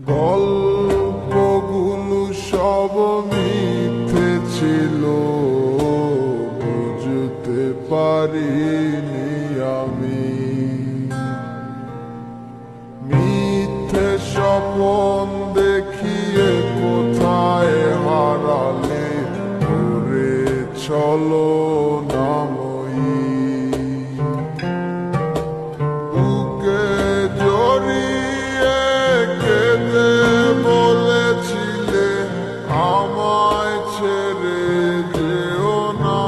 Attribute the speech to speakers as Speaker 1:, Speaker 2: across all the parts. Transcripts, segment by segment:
Speaker 1: গল্পগুলো সব মিথ্যে ছিল, বুঝতে পারিনি আমি। মিথ্যে স্বপ্ন দেখিয়ে কোথায় হারালে ওরে চলো নাময়ী। বুকে জড়িয়ে কেঁদে বলেছিলে আমায় ছেড়ে যেও না।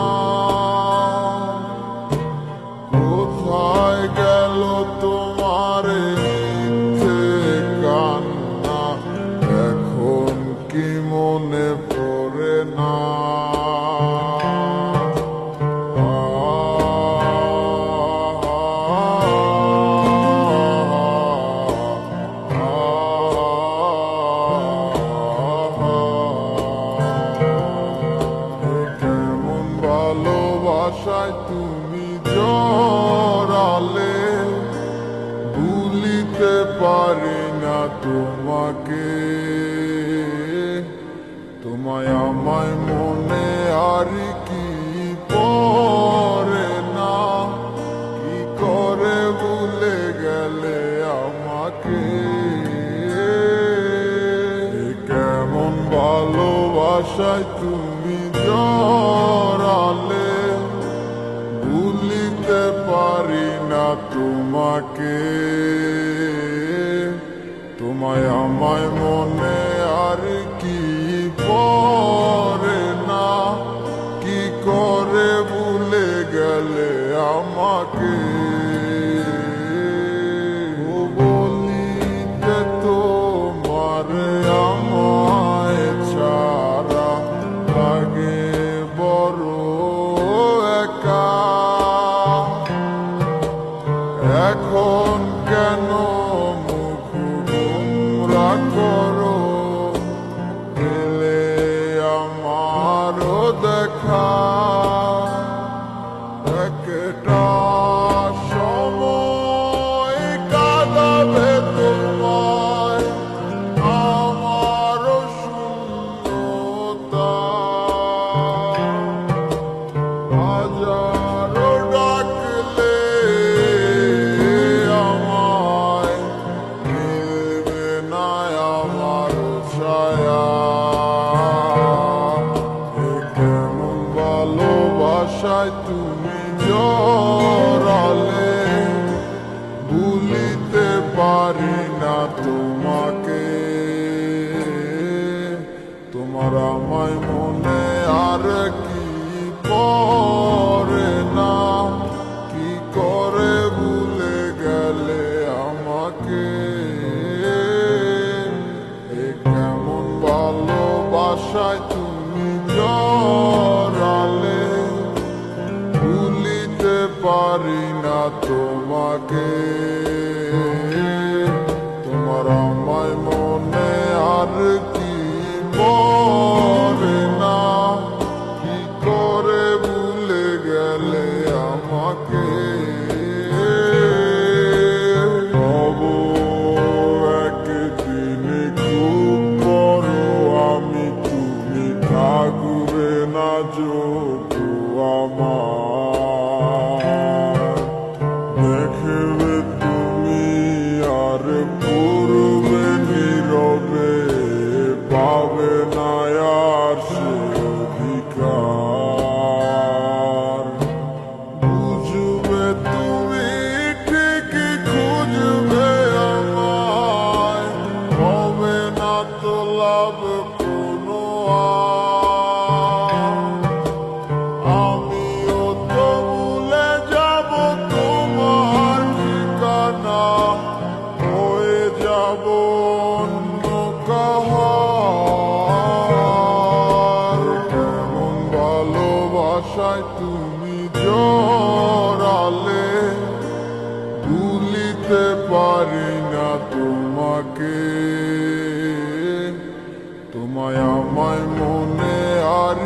Speaker 1: কোথায় গেল তোমার মিথ্যে কান্না, এখন কি মনে পড়ে না? কেমন ভালোবাসায় তুমি জড়ালে, ভুলিতে পারি না তোমাকে। তোমায় আমায় মনে আর কি পড়ে না, কি করে ভুলে গেলে আমাকে। কেমন ভালোবাসায় তুমি জড়ালে, ভুলিতে পারি না তোমাকে। তোমায় আমায় মনে আর কি পড়ে না, কি করে ভুলে গেলে আমাকে। বলিতে তোমার আমায় ছাড়া লাগে বড় একা। এখন কেন মুখ গোমরা করো, পেলে আমারও দেখা। একটা সময় কাঁদাবে তোমায় আমারও শূন্যতা। হাজারো ডাকলে আমায় মিলবে না আমার ছায়া। কেমন ভালোবাসায় তুমি জড়ালে, ভুলিতে পারি না তোমাকে। তোমার আমায় মনে আর কি পড়ে না, কি করে ভুলে গেলে আমাকে। কেমন ভালোবাসায় তুমি জড়ালে, ভুলিতে পারি না তোমাকে। তোমার আমায় মনে আর কি পড়ে না, কি করে ভুলে গেলে আমাকে। তবু একদিন খুব বড় আমি, তুমি থাকবে না যোগ্য আমার। দেখবে তুমি আর পূর্বে নীরবে, পাবে না আর সে অধিকার। বুঝবে তুমি ঠিকই খুঁজবে আমায়, হবে না তো লাভ কোনো আর। আমিও তো ভুলে যাব তোমার ঠিকানা, হয়ে যাব অন্য কাহার। কেমন ভালোবাসায় তুমি জড়ালে, ভুলিতে পারি না তোমাকে। তোমায় আমায় মনে আর